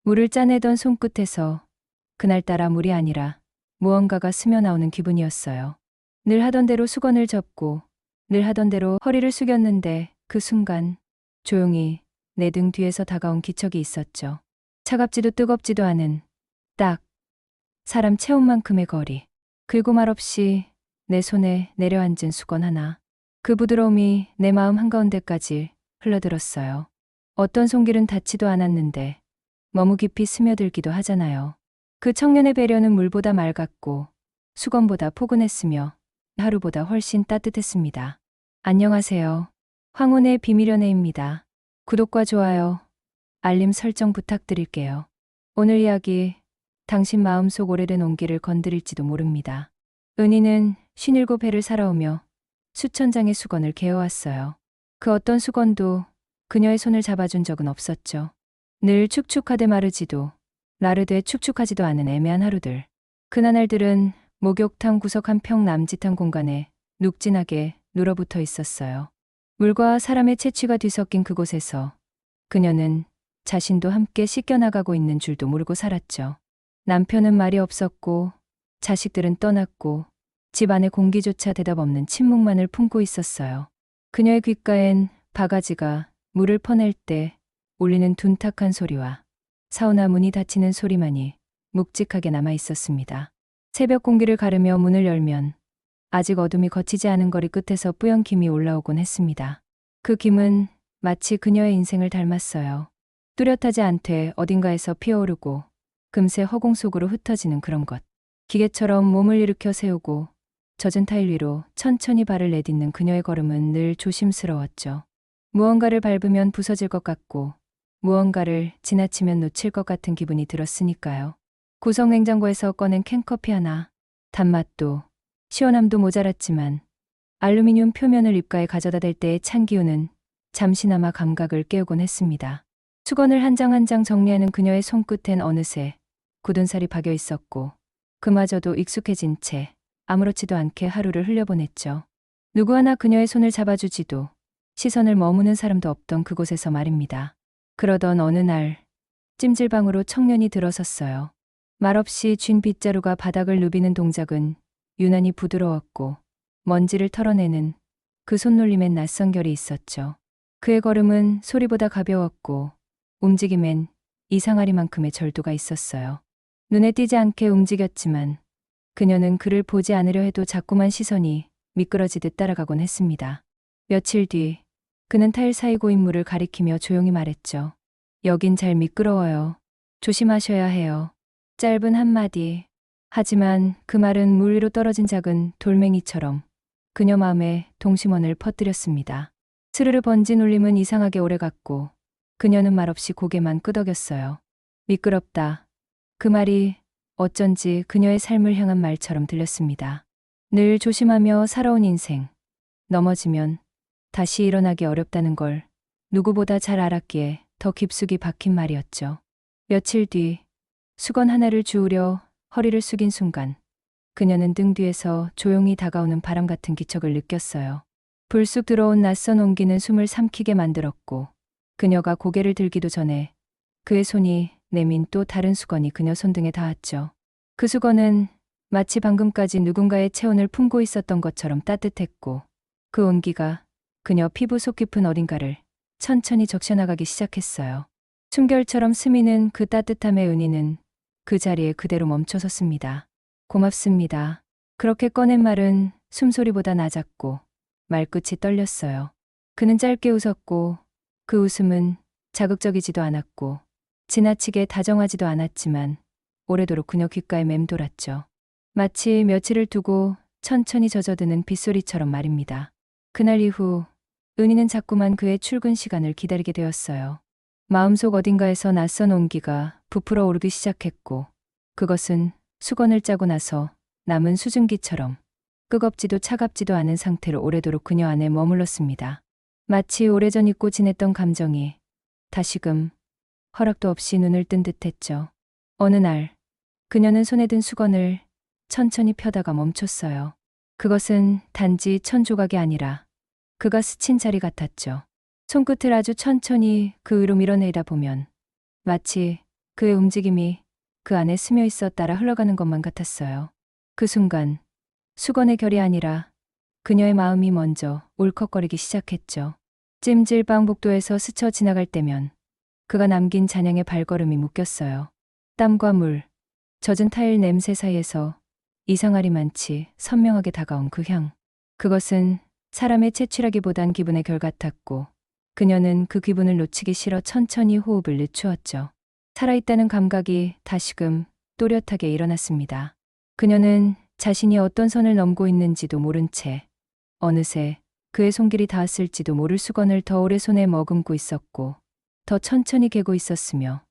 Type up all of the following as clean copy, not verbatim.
물을 짜내던 손끝에서 그날따라 물이 아니라 무언가가 스며나오는 기분이었어요. 늘 하던 대로 수건을 접고 늘 하던 대로 허리를 숙였는데 그 순간 조용히 내 등 뒤에서 다가온 기척이 있었죠. 차갑지도 뜨겁지도 않은 딱 사람 체온만큼의 거리. 그리고 말없이 내 손에 내려앉은 수건 하나. 그 부드러움이 내 마음 한가운데까지 흘러들었어요. 어떤 손길은 닿지도 않았는데 너무 깊이 스며들기도 하잖아요. 그 청년의 배려는 물보다 맑았고 수건보다 포근했으며 하루보다 훨씬 따뜻했습니다. 안녕하세요. 황혼의 비밀연애입니다. 구독과 좋아요, 알림 설정 부탁드릴게요. 오늘 이야기, 당신 마음속 오래된 온기를 건드릴지도 모릅니다. 은희는 57회를 살아오며 수천 장의 수건을 개어왔어요. 그 어떤 수건도 그녀의 손을 잡아준 적은 없었죠. 늘 축축하되 마르지도 나르되 축축하지도 않은 애매한 하루들. 그 나날들은 목욕탕 구석 한 평 남짓한 공간에 눅진하게 눌어붙어 있었어요. 물과 사람의 채취가 뒤섞인 그곳에서 그녀는 자신도 함께 씻겨나가고 있는 줄도 모르고 살았죠. 남편은 말이 없었고 자식들은 떠났고 집안의 공기조차 대답 없는 침묵만을 품고 있었어요. 그녀의 귓가엔 바가지가 물을 퍼낼 때 울리는 둔탁한 소리와 사우나 문이 닫히는 소리만이 묵직하게 남아 있었습니다. 새벽 공기를 가르며 문을 열면 아직 어둠이 걷히지 않은 거리 끝에서 뿌연 김이 올라오곤 했습니다. 그 김은 마치 그녀의 인생을 닮았어요. 뚜렷하지 않되 어딘가에서 피어오르고 금세 허공 속으로 흩어지는 그런 것. 기계처럼 몸을 일으켜 세우고 젖은 타일 위로 천천히 발을 내딛는 그녀의 걸음은 늘 조심스러웠죠. 무언가를 밟으면 부서질 것 같고 무언가를 지나치면 놓칠 것 같은 기분이 들었으니까요. 구석 냉장고에서 꺼낸 캔커피 하나. 단맛도 시원함도 모자랐지만 알루미늄 표면을 입가에 가져다 댈 때의 찬 기운은 잠시나마 감각을 깨우곤 했습니다. 수건을 한 장 한 장 정리하는 그녀의 손끝엔 어느새 굳은 살이 박여 있었고 그마저도 익숙해진 채 아무렇지도 않게 하루를 흘려보냈죠. 누구 하나 그녀의 손을 잡아주지도 시선을 머무는 사람도 없던 그곳에서 말입니다. 그러던 어느 날 찜질방으로 청년이 들어섰어요. 말없이 쥔 빗자루가 바닥을 누비는 동작은 유난히 부드러웠고 먼지를 털어내는 그 손놀림엔 낯선 결이 있었죠. 그의 걸음은 소리보다 가벼웠고 움직임엔 이상하리만큼의 절도가 있었어요. 눈에 띄지 않게 움직였지만 그녀는 그를 보지 않으려 해도 자꾸만 시선이 미끄러지듯 따라가곤 했습니다. 며칠 뒤 그는 타일 사이 고인 물을 가리키며 조용히 말했죠. 여긴 잘 미끄러워요. 조심하셔야 해요. 짧은 한마디. 하지만 그 말은 물 위로 떨어진 작은 돌멩이처럼 그녀 마음에 동심원을 퍼뜨렸습니다. 스르르 번진 울림은 이상하게 오래갔고 그녀는 말없이 고개만 끄덕였어요. 미끄럽다. 그 말이 어쩐지 그녀의 삶을 향한 말처럼 들렸습니다. 늘 조심하며 살아온 인생. 넘어지면 다시 일어나기 어렵다는 걸 누구보다 잘 알았기에 더 깊숙이 박힌 말이었죠. 며칠 뒤 수건 하나를 주우려 허리를 숙인 순간 그녀는 등 뒤에서 조용히 다가오는 바람 같은 기척을 느꼈어요. 불쑥 들어온 낯선 온기는 숨을 삼키게 만들었고 그녀가 고개를 들기도 전에 그의 손이 내민 또 다른 수건이 그녀 손등에 닿았죠. 그 수건은 마치 방금까지 누군가의 체온을 품고 있었던 것처럼 따뜻했고 그 온기가 그녀 피부 속 깊은 어딘가를 천천히 적셔나가기 시작했어요. 숨결처럼 스미는 그 따뜻함의 은희는 그 자리에 그대로 멈춰섰습니다. 고맙습니다. 그렇게 꺼낸 말은 숨소리보다 낮았고 말끝이 떨렸어요. 그는 짧게 웃었고 그 웃음은 자극적이지도 않았고 지나치게 다정하지도 않았지만 오래도록 그녀 귓가에 맴돌았죠. 마치 며칠을 두고 천천히 젖어드는 빗소리처럼 말입니다. 그날 이후 은희는 자꾸만 그의 출근 시간을 기다리게 되었어요. 마음속 어딘가에서 낯선 온기가 부풀어 오르기 시작했고 그것은 수건을 짜고 나서 남은 수증기처럼 뜨겁지도 차갑지도 않은 상태로 오래도록 그녀 안에 머물렀습니다. 마치 오래전 잊고 지냈던 감정이 다시금 허락도 없이 눈을 뜬 듯했죠. 어느 날 그녀는 손에 든 수건을 천천히 펴다가 멈췄어요. 그것은 단지 천 조각이 아니라 그가 스친 자리 같았죠. 손끝을 아주 천천히 그 위로 밀어내다 보면 마치 그의 움직임이 그 안에 스며 있어 따라 흘러가는 것만 같았어요. 그 순간 수건의 결이 아니라 그녀의 마음이 먼저 울컥거리기 시작했죠. 찜질방 복도에서 스쳐 지나갈 때면 그가 남긴 잔향의 발걸음이 묶였어요. 땀과 물, 젖은 타일 냄새 사이에서 이상하리만치 선명하게 다가온 그 향. 그것은 사람의 채취라기보단 기분의 결 같았고 그녀는 그 기분을 놓치기 싫어 천천히 호흡을 늦추었죠. 살아있다는 감각이 다시금 또렷하게 일어났습니다. 그녀는 자신이 어떤 선을 넘고 있는지도 모른 채 어느새 그의 손길이 닿았을지도 모를 수건을 더 오래 손에 머금고 있었고 더 천천히 개고 있었으며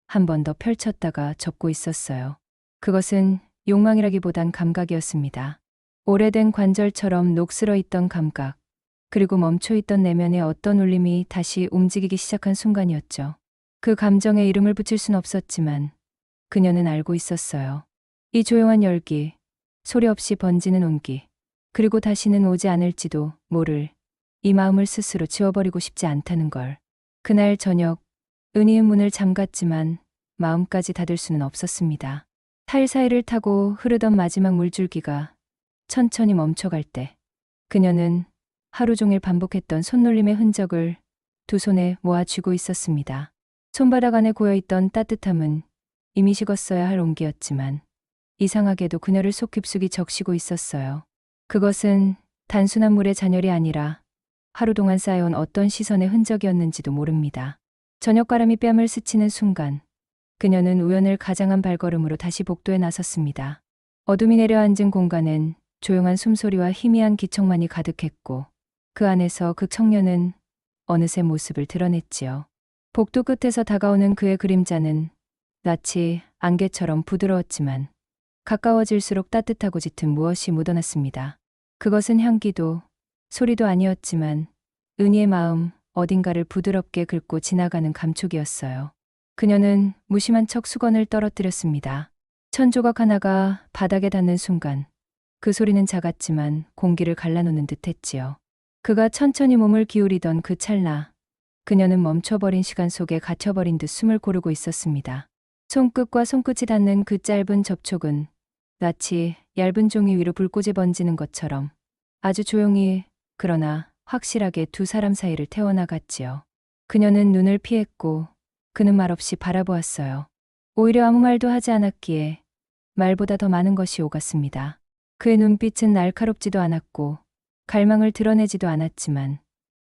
한 번 더 펼쳤다가 접고 있었어요. 그것은 욕망이라기보단 감각이었습니다. 오래된 관절처럼 녹슬어 있던 감각, 그리고 멈춰 있던 내면의 어떤 울림이 다시 움직이기 시작한 순간이었죠. 그 감정에 이름을 붙일 순 없었지만 그녀는 알고 있었어요. 이 조용한 열기, 소리 없이 번지는 온기, 그리고 다시는 오지 않을지도 모를 이 마음을 스스로 지워버리고 싶지 않다는 걸. 그날 저녁, 은희의 문을 잠갔지만 마음까지 닫을 수는 없었습니다. 타일 사이를 타고 흐르던 마지막 물줄기가 천천히 멈춰갈 때 그녀는 하루 종일 반복했던 손놀림의 흔적을 두 손에 모아 쥐고 있었습니다. 손바닥 안에 고여있던 따뜻함은 이미 식었어야 할 온기였지만 이상하게도 그녀를 속 깊숙이 적시고 있었어요. 그것은 단순한 물의 잔열이 아니라 하루 동안 쌓여온 어떤 시선의 흔적이었는지도 모릅니다. 저녁바람이 뺨을 스치는 순간 그녀는 우연을 가장한 발걸음으로 다시 복도에 나섰습니다. 어둠이 내려앉은 공간엔 조용한 숨소리와 희미한 기척만이 가득했고 그 안에서 그 청년은 어느새 모습을 드러냈지요. 복도 끝에서 다가오는 그의 그림자는 마치 안개처럼 부드러웠지만 가까워질수록 따뜻하고 짙은 무엇이 묻어났습니다. 그것은 향기도 소리도 아니었지만 은희의 마음 어딘가를 부드럽게 긁고 지나가는 감촉이었어요. 그녀는 무심한 척 수건을 떨어뜨렸습니다. 천조각 하나가 바닥에 닿는 순간 그 소리는 작았지만 공기를 갈라놓는 듯했지요. 그가 천천히 몸을 기울이던 그 찰나 그녀는 멈춰버린 시간 속에 갇혀버린 듯 숨을 고르고 있었습니다. 손끝과 손끝이 닿는 그 짧은 접촉은 마치 얇은 종이 위로 불꽃이 번지는 것처럼 아주 조용히 그러나 확실하게 두 사람 사이를 태워나갔지요. 그녀는 눈을 피했고 그는 말없이 바라보았어요. 오히려 아무 말도 하지 않았기에 말보다 더 많은 것이 오갔습니다. 그의 눈빛은 날카롭지도 않았고 갈망을 드러내지도 않았지만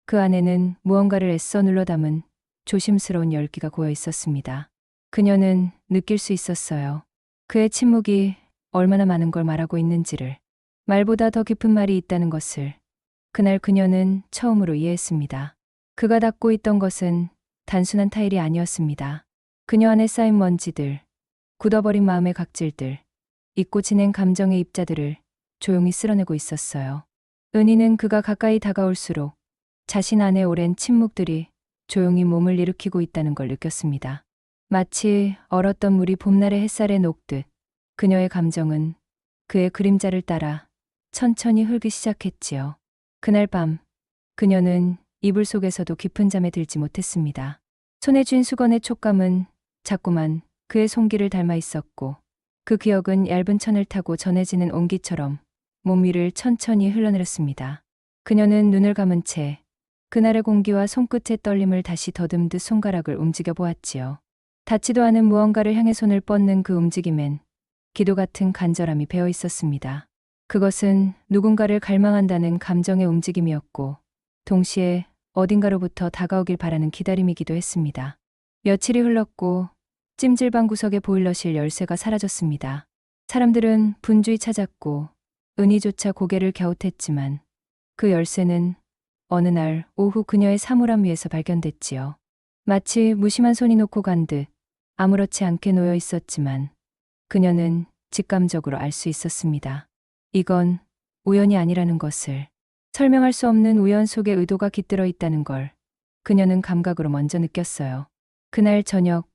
그 안에는 무언가를 애써 눌러 담은 조심스러운 열기가 고여 있었습니다. 그녀는 느낄 수 있었어요. 그의 침묵이 얼마나 많은 걸 말하고 있는지를, 말보다 더 깊은 말이 있다는 것을. 그날 그녀는 처음으로 이해했습니다. 그가 닫고 있던 것은 단순한 타일이 아니었습니다. 그녀 안에 쌓인 먼지들, 굳어버린 마음의 각질들, 잊고 지낸 감정의 입자들을 조용히 쓸어내고 있었어요. 은희는 그가 가까이 다가올수록 자신 안의 오랜 침묵들이 조용히 몸을 일으키고 있다는 걸 느꼈습니다. 마치 얼었던 물이 봄날의 햇살에 녹듯 그녀의 감정은 그의 그림자를 따라 천천히 흐르기 시작했지요. 그날 밤 그녀는 이불 속에서도 깊은 잠에 들지 못했습니다. 손에 쥔 수건의 촉감은 자꾸만 그의 손길을 닮아 있었고 그 기억은 얇은 천을 타고 전해지는 온기처럼 몸 위를 천천히 흘러내렸습니다. 그녀는 눈을 감은 채 그날의 공기와 손끝의 떨림을 다시 더듬듯 손가락을 움직여 보았지요. 닿지도 않은 무언가를 향해 손을 뻗는 그 움직임엔 기도 같은 간절함이 배어 있었습니다. 그것은 누군가를 갈망한다는 감정의 움직임이었고 동시에 어딘가로부터 다가오길 바라는 기다림이기도 했습니다. 며칠이 흘렀고 찜질방 구석의 보일러실 열쇠가 사라졌습니다. 사람들은 분주히 찾았고 은희조차 고개를 갸웃했지만 그 열쇠는 어느 날 오후 그녀의 사물함 위에서 발견됐지요. 마치 무심한 손이 놓고 간 듯 아무렇지 않게 놓여 있었지만 그녀는 직감적으로 알 수 있었습니다. 이건 우연이 아니라는 것을. 설명할 수 없는 우연 속에 의도가 깃들어 있다는 걸 그녀는 감각으로 먼저 느꼈어요. 그날 저녁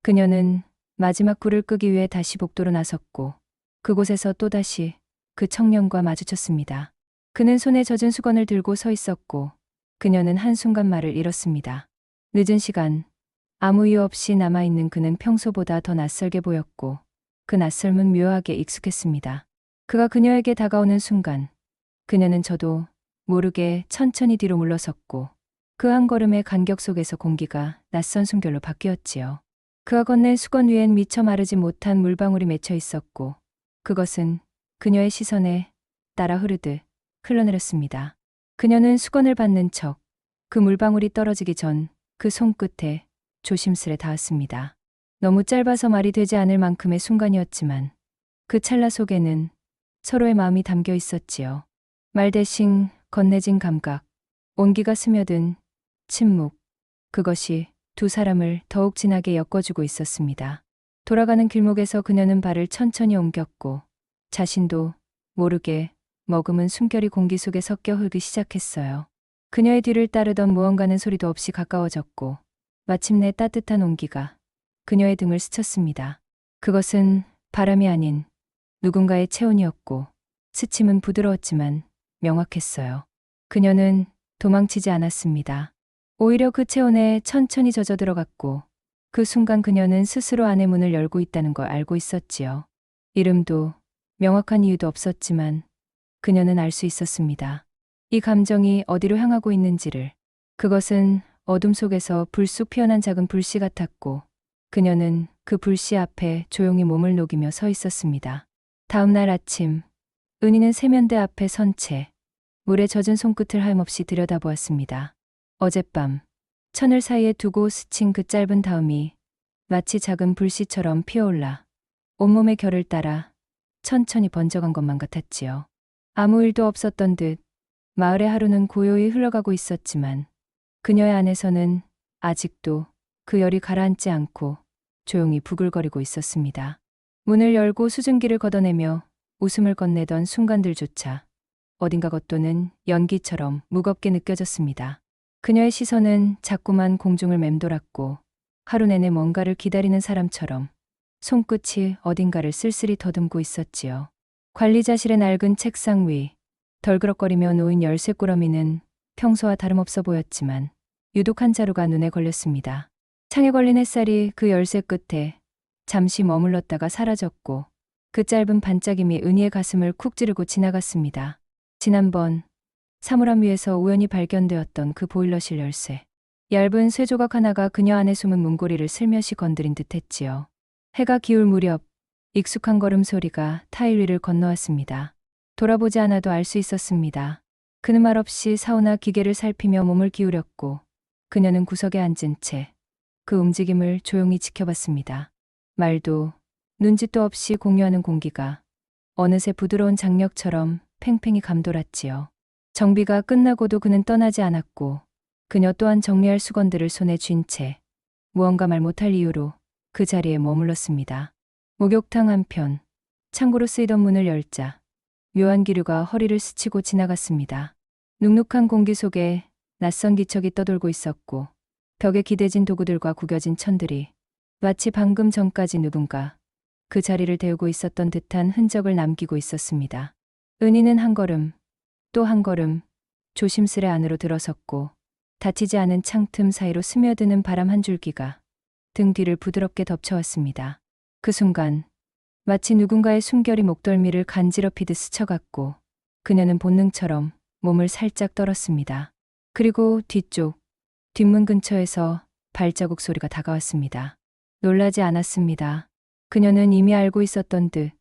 그녀는 마지막 불을 끄기 위해 다시 복도로 나섰고 그곳에서 또다시 그 청년과 마주쳤습니다. 그는 손에 젖은 수건을 들고 서 있었고 그녀는 한순간 말을 잃었습니다. 늦은 시간 아무 이유 없이 남아있는 그는 평소보다 더 낯설게 보였고 그 낯설은 묘하게 익숙했습니다. 그가 그녀에게 다가오는 순간 그녀는 저도 모르게 천천히 뒤로 물러섰고 그 한 걸음의 간격 속에서 공기가 낯선 숨결로 바뀌었지요. 그가 건넨 수건 위엔 미처 마르지 못한 물방울이 맺혀 있었고 그것은 그녀의 시선에 따라 흐르듯 흘러내렸습니다. 그녀는 수건을 받는 척 그 물방울이 떨어지기 전 그 손끝에 조심스레 닿았습니다. 너무 짧아서 말이 되지 않을 만큼의 순간이었지만 그 찰나 속에는 서로의 마음이 담겨 있었지요. 말 대신 건네진 감각, 온기가 스며든 침묵, 그것이 두 사람을 더욱 진하게 엮어주고 있었습니다. 돌아가는 길목에서 그녀는 발을 천천히 옮겼고 자신도 모르게 머금은 숨결이 공기 속에 섞여 흐르기 시작했어요. 그녀의 뒤를 따르던 무언가는 소리도 없이 가까워졌고 마침내 따뜻한 온기가 그녀의 등을 스쳤습니다. 그것은 바람이 아닌 누군가의 체온이었고 스침은 부드러웠지만 명확했어요. 그녀는 도망치지 않았습니다. 오히려 그 체온에 천천히 젖어 들어갔고 그 순간 그녀는 스스로 안의 문을 열고 있다는 걸 알고 있었지요. 이름도 명확한 이유도 없었지만 그녀는 알 수 있었습니다. 이 감정이 어디로 향하고 있는지를. 그것은 어둠 속에서 불쑥 피어난 작은 불씨 같았고 그녀는 그 불씨 앞에 조용히 몸을 녹이며 서 있었습니다. 다음 날 아침 은희는 세면대 앞에 선 채 물에 젖은 손끝을 하염없이 들여다보았습니다. 어젯밤 천을 사이에 두고 스친 그 짧은 다음이 마치 작은 불씨처럼 피어올라 온몸의 결을 따라 천천히 번져간 것만 같았지요. 아무 일도 없었던 듯 마을의 하루는 고요히 흘러가고 있었지만 그녀의 안에서는 아직도 그 열이 가라앉지 않고 조용히 부글거리고 있었습니다. 문을 열고 수증기를 걷어내며 웃음을 건네던 순간들조차 어딘가 겉도는 연기처럼 무겁게 느껴졌습니다. 그녀의 시선은 자꾸만 공중을 맴돌았고 하루 내내 뭔가를 기다리는 사람처럼 손끝이 어딘가를 쓸쓸히 더듬고 있었지요. 관리자실의 낡은 책상 위 덜그럭거리며 놓인 열쇠 꾸러미는 평소와 다름없어 보였지만 유독 한 자루가 눈에 걸렸습니다. 창에 걸린 햇살이 그 열쇠 끝에 잠시 머물렀다가 사라졌고 그 짧은 반짝임이 은희의 가슴을 쿡 찌르고 지나갔습니다. 지난번 사물함 위에서 우연히 발견되었던 그 보일러실 열쇠. 얇은 쇠조각 하나가 그녀 안에 숨은 문고리를 슬며시 건드린 듯 했지요. 해가 기울 무렵 익숙한 걸음소리가 타일 위를 건너왔습니다. 돌아보지 않아도 알 수 있었습니다. 그는 말없이 사우나 기계를 살피며 몸을 기울였고 그녀는 구석에 앉은 채 그 움직임을 조용히 지켜봤습니다. 말도 눈짓도 없이 공유하는 공기가 어느새 부드러운 장력처럼 팽팽히 감돌았지요. 정비가 끝나고도 그는 떠나지 않았고 그녀 또한 정리할 수건들을 손에 쥔 채 무언가 말 못할 이유로 그 자리에 머물렀습니다. 목욕탕 한편 창고로 쓰이던 문을 열자 묘한 기류가 허리를 스치고 지나갔습니다. 눅눅한 공기 속에 낯선 기척이 떠돌고 있었고 벽에 기대진 도구들과 구겨진 천들이 마치 방금 전까지 누군가 그 자리를 데우고 있었던 듯한 흔적을 남기고 있었습니다. 은희는 한 걸음 또 한 걸음 조심스레 안으로 들어섰고 닫히지 않은 창틈 사이로 스며드는 바람 한 줄기가 등 뒤를 부드럽게 덮쳐왔습니다. 그 순간 마치 누군가의 숨결이 목덜미를 간지럽히듯 스쳐갔고 그녀는 본능처럼 몸을 살짝 떨었습니다. 그리고 뒷문 근처에서 발자국 소리가 다가왔습니다. 놀라지 않았습니다. 그녀는 이미 알고 있었던 듯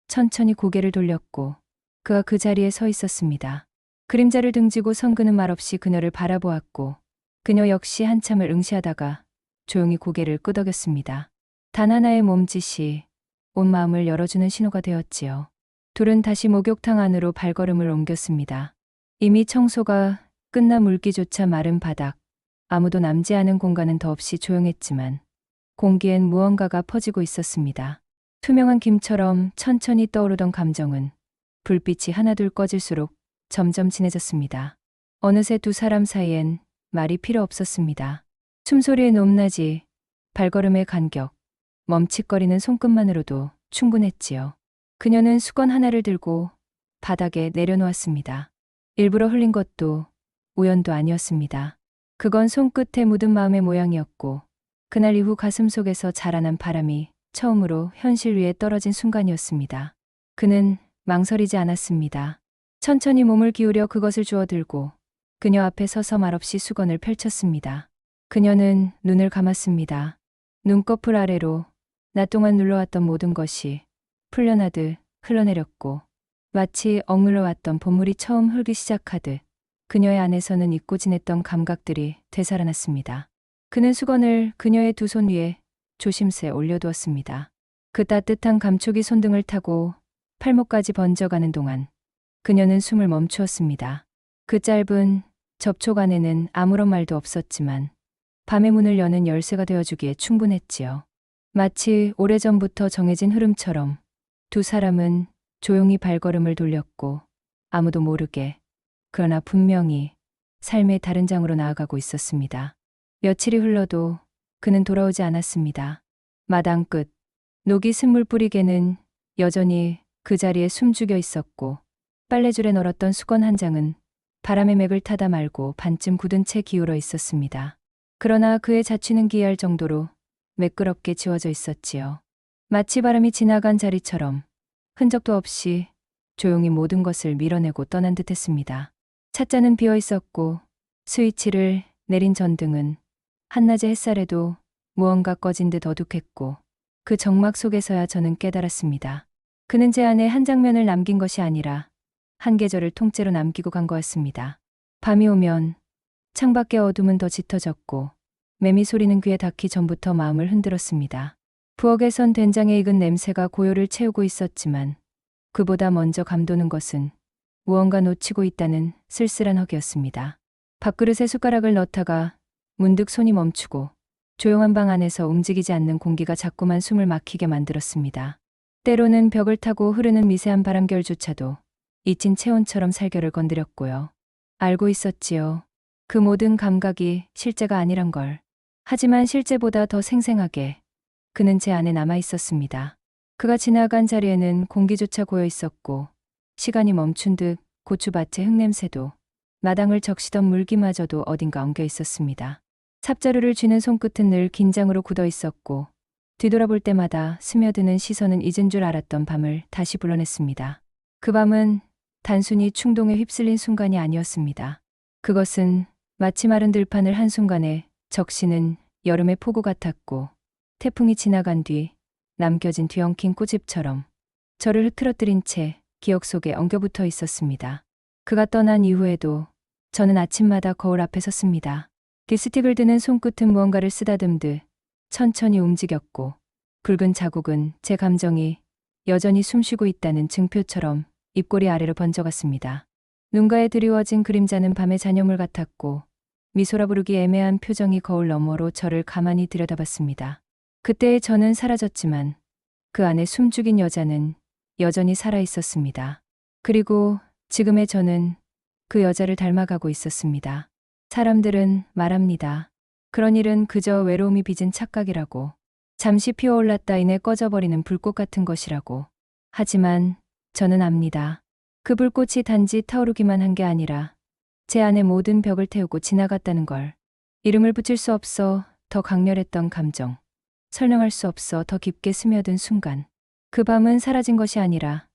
천천히 고개를 돌렸고 그가 그 자리에 서 있었습니다. 그림자를 등지고 선 그는 말없이 그녀를 바라보았고 그녀 역시 한참을 응시하다가 조용히 고개를 끄덕였습니다. 단 하나의 몸짓이 온 마음을 열어주는 신호가 되었지요. 둘은 다시 목욕탕 안으로 발걸음을 옮겼습니다. 이미 청소가 끝나 물기조차 마른 바닥, 아무도 남지 않은 공간은 더없이 조용했지만 공기엔 무언가가 퍼지고 있었습니다. 투명한 김처럼 천천히 떠오르던 감정은 불빛이 하나둘 꺼질수록 점점 진해졌습니다. 어느새 두 사람 사이엔 말이 필요 없었습니다. 숨소리의 높낮이, 발걸음의 간격, 멈칫거리는 손끝만으로도 충분했지요. 그녀는 수건 하나를 들고 바닥에 내려놓았습니다. 일부러 흘린 것도 우연도 아니었습니다. 그건 손끝에 묻은 마음의 모양이었고 그날 이후 가슴속에서 자라난 바람이 처음으로 현실 위에 떨어진 순간이었습니다. 그는 망설이지 않았습니다. 천천히 몸을 기울여 그것을 주워들고 그녀 앞에 서서 말없이 수건을 펼쳤습니다. 그녀는 눈을 감았습니다. 눈꺼풀 아래로 낮 동안 눌러왔던 모든 것이 풀려나듯 흘러내렸고 마치 억눌러 왔던 봄물이 처음 흐르기 시작하듯 그녀의 안에서는 잊고 지냈던 감각들이 되살아났습니다. 그는 수건을 그녀의 두 손 위에 조심스레 올려두었습니다. 그 따뜻한 감촉이 손등을 타고 팔목까지 번져가는 동안 그녀는 숨을 멈추었습니다. 그 짧은 접촉 안에는 아무런 말도 없었지만 밤의 문을 여는 열쇠가 되어주기에 충분했지요. 마치 오래전부터 정해진 흐름처럼 두 사람은 조용히 발걸음을 돌렸고 아무도 모르게, 그러나 분명히 삶의 다른 장으로 나아가고 있었습니다. 며칠이 흘러도 그는 돌아오지 않았습니다. 마당 끝, 녹이 스물 뿌리개는 여전히 그 자리에 숨죽여 있었고 빨래줄에 널었던 수건 한 장은 바람의 맥을 타다 말고 반쯤 굳은 채 기울어 있었습니다. 그러나 그의 자취는 기이할 정도로 매끄럽게 지워져 있었지요. 마치 바람이 지나간 자리처럼 흔적도 없이 조용히 모든 것을 밀어내고 떠난 듯했습니다. 찻잔은 비어 있었고 스위치를 내린 전등은 한낮의 햇살에도 무언가 꺼진 듯 어둑했고 그 정막 속에서야 저는 깨달았습니다. 그는 제 안에 한 장면을 남긴 것이 아니라 한 계절을 통째로 남기고 간 거였습니다. 밤이 오면 창밖의 어둠은 더 짙어졌고 매미 소리는 귀에 닿기 전부터 마음을 흔들었습니다. 부엌에선 된장의 익은 냄새가 고요를 채우고 있었지만 그보다 먼저 감도는 것은 무언가 놓치고 있다는 쓸쓸한 허기였습니다. 밥그릇에 숟가락을 넣다가 문득 손이 멈추고 조용한 방 안에서 움직이지 않는 공기가 자꾸만 숨을 막히게 만들었습니다. 때로는 벽을 타고 흐르는 미세한 바람결조차도 잊힌 체온처럼 살결을 건드렸고요. 알고 있었지요. 그 모든 감각이 실제가 아니란 걸. 하지만 실제보다 더 생생하게 그는 제 안에 남아 있었습니다. 그가 지나간 자리에는 공기조차 고여 있었고 시간이 멈춘 듯 고추밭의 흙냄새도 마당을 적시던 물기마저도 어딘가 엉겨 있었습니다. 삽자루를 쥐는 손끝은 늘 긴장으로 굳어 있었고 뒤돌아볼 때마다 스며드는 시선은 잊은 줄 알았던 밤을 다시 불러냈습니다. 그 밤은 단순히 충동에 휩쓸린 순간이 아니었습니다. 그것은 마치 마른 들판을 한순간에 적시는 여름의 폭우 같았고 태풍이 지나간 뒤 남겨진 뒤엉킨 꼬집처럼 저를 흐트러뜨린 채 기억 속에 엉겨붙어 있었습니다. 그가 떠난 이후에도 저는 아침마다 거울 앞에 섰습니다. 립스틱을 드는 손끝은 무언가를 쓰다듬듯 천천히 움직였고 굵은 자국은 제 감정이 여전히 숨쉬고 있다는 증표처럼 입꼬리 아래로 번져갔습니다. 눈가에 드리워진 그림자는 밤의 잔여물 같았고 미소라 부르기 애매한 표정이 거울 너머로 저를 가만히 들여다봤습니다. 그때의 저는 사라졌지만 그 안에 숨죽인 여자는 여전히 살아있었습니다. 그리고 지금의 저는 그 여자를 닮아가고 있었습니다. 사람들은 말합니다. 그런 일은 그저 외로움이 빚은 착각이라고. 잠시 피어올랐다 이내 꺼져버리는 불꽃 같은 것이라고. 하지만 저는 압니다. 그 불꽃이 단지 타오르기만 한 게 아니라 제 안의 모든 벽을 태우고 지나갔다는 걸. 이름을 붙일 수 없어 더 강렬했던 감정. 설명할 수 없어 더 깊게 스며든 순간. 그 밤은 사라진 것이 아니라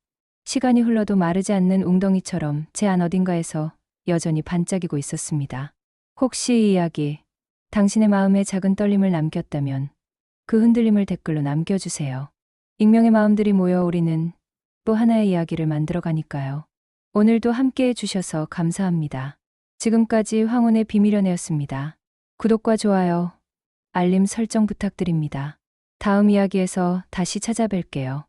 시간이 흘러도 마르지 않는 웅덩이처럼 제 안 어딘가에서 여전히 반짝이고 있었습니다. 혹시 이 이야기 당신의 마음에 작은 떨림을 남겼다면 그 흔들림을 댓글로 남겨주세요. 익명의 마음들이 모여 우리는 또 하나의 이야기를 만들어가니까요. 오늘도 함께해 주셔서 감사합니다. 지금까지 황혼의 비밀연애였습니다. 구독과 좋아요, 알림 설정 부탁드립니다. 다음 이야기에서 다시 찾아뵐게요.